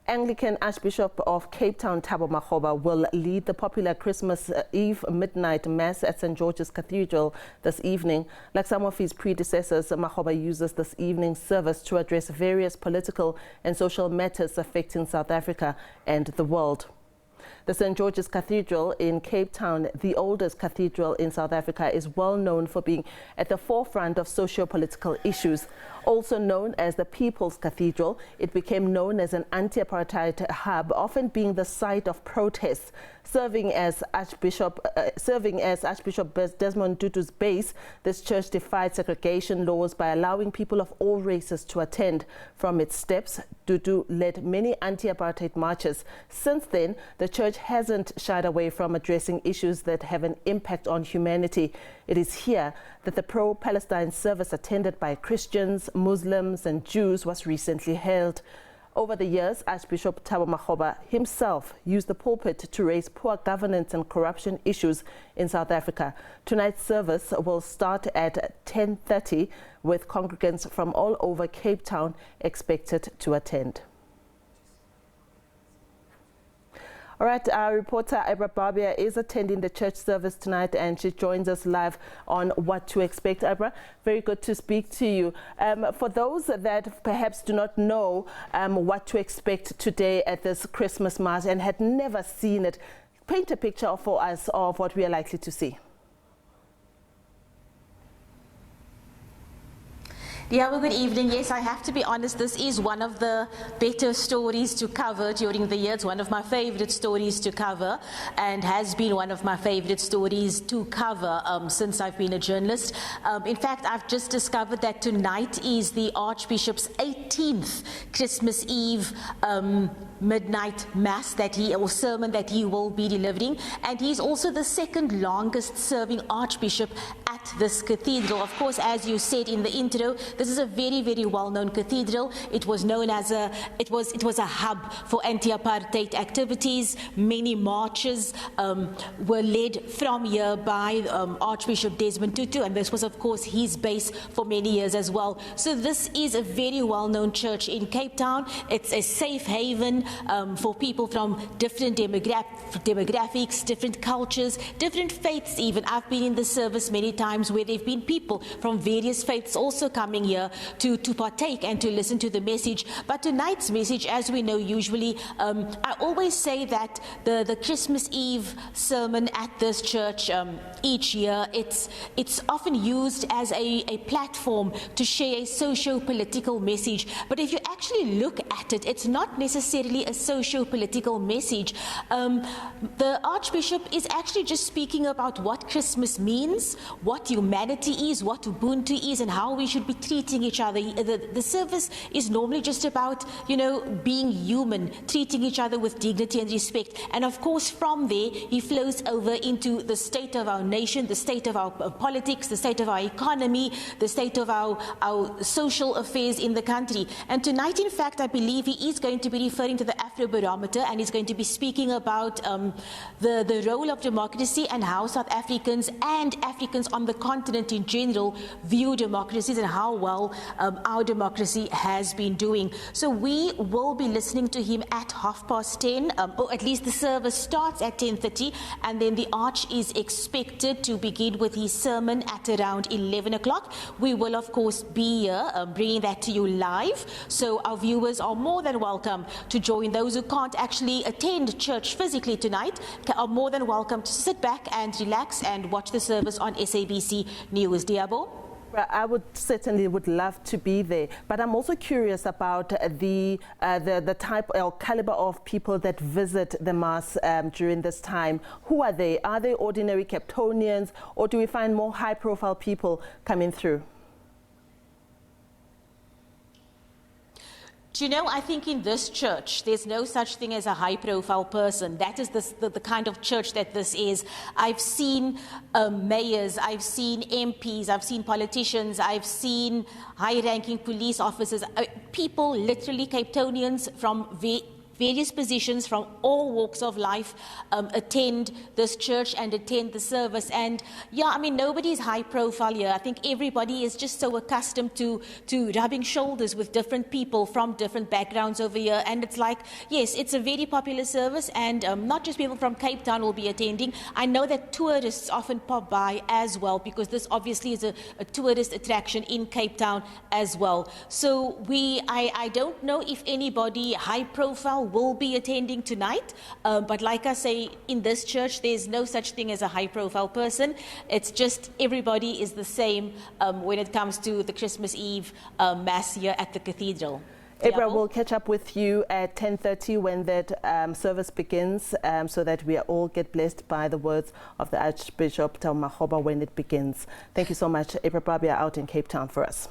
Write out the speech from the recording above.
Anglican Archbishop of Cape Town Thabo Makgoba will lead the popular Christmas Eve midnight Mass at St. George's Cathedral this evening. Like some of his predecessors, Makgoba uses this evening service to address various political and social matters affecting South Africa and the world. The St. George's Cathedral in Cape Town, the oldest cathedral in South Africa, is well known for being at the forefront of socio-political issues. Also known as the People's Cathedral, it became known as an anti-apartheid hub, often being the site of protests. Serving as Archbishop Desmond Tutu's base, this church defied segregation laws by allowing people of all races to attend. From its steps, Tutu led many anti-apartheid marches. Since then, the church hasn't shied away from addressing issues that have an impact on humanity. It is here that the pro-Palestine service attended by Christians, Muslims and Jews was recently held. Over the years, Archbishop Thabo Makgoba himself used the pulpit to raise poor governance and corruption issues in South Africa. Tonight's service will start at 10:30 with congregants from all over Cape Town expected to attend. All right, our reporter Abra Barbier is attending the church service tonight and she joins us live on what to expect. Abra, very good to speak to you. For those that perhaps do not know what to expect today at this Christmas Mass and had never seen it, paint a picture for us of what we are likely to see. Yeah, well, good evening. Yes, I have to be honest, this is one of the better stories to cover during the year. It's one of my favorite stories to cover and has been one of my favorite stories to cover since I've been a journalist. In fact, I've just discovered that tonight is the Archbishop's 18th Christmas Eve midnight mass or sermon that he will be delivering, and he's also the second longest serving Archbishop at this cathedral. Of course, as you said in the intro, this is a very, very well-known cathedral. It was known as it was a hub for anti-apartheid activities. Many marches were led from here by Archbishop Desmond Tutu, and this was, of course, his base for many years as well. So this is a very well-known church in Cape Town. It's a safe haven for people from different demographics, different cultures, different faiths even. I've been in the service many times where there have been people from various faiths also coming here to partake and to listen to the message. But tonight's message, as we know, usually I always say that the Christmas Eve sermon at this church each year, it's often used as a platform to share a socio-political message. But if you actually look at it, it's not necessarily a socio-political message. The Archbishop is actually just speaking about what Christmas means, what humanity is, what Ubuntu is, and how we should be treating each other. The service is normally just about, being human, treating each other with dignity and respect. And of course, from there, he flows over into the state of our nation, the state of our politics, the state of our economy, the state of our social affairs in the country. And tonight, in fact, I believe he is going to be referring to the Abra Barbier, and he's going to be speaking about the role of democracy and how South Africans and Africans on the continent in general view democracies and how well our democracy has been doing. So we will be listening to him at 10:30, or at least the service starts at 10:30, and then the Arch is expected to begin with his sermon at around 11 o'clock. We will, of course, be here bringing that to you live. So our viewers are more than welcome to join. Those who can't actually attend church physically tonight are more than welcome to sit back and relax and watch the service on SABC News. Diabo? I certainly would love to be there, but I'm also curious about the type or caliber of people that visit the Mass during this time. Who are they? Are they ordinary Capetonians, or do we find more high-profile people coming through? I think in this church, there's no such thing as a high-profile person. That is the kind of church that this is. I've seen mayors, I've seen MPs, I've seen politicians, I've seen high-ranking police officers, people, literally Capetonians from various positions from all walks of life attend this church and attend the service. And yeah, I mean, nobody's high profile here. I think everybody is just so accustomed to rubbing shoulders with different people from different backgrounds over here. And it's like, yes, it's a very popular service, and not just people from Cape Town will be attending. I know that tourists often pop by as well, because this obviously is a tourist attraction in Cape Town as well. So I don't know if anybody high profile will be attending tonight, but like I say, in this church there's no such thing as a high profile person. It's just everybody is the same when it comes to the Christmas Eve Mass here at the Cathedral. Abra, we'll catch up with you at 10:30 when that service begins, so that we all get blessed by the words of the Archbishop Thabo Makgoba when it begins. Thank you so much, Abra Barbier, out in Cape Town for us.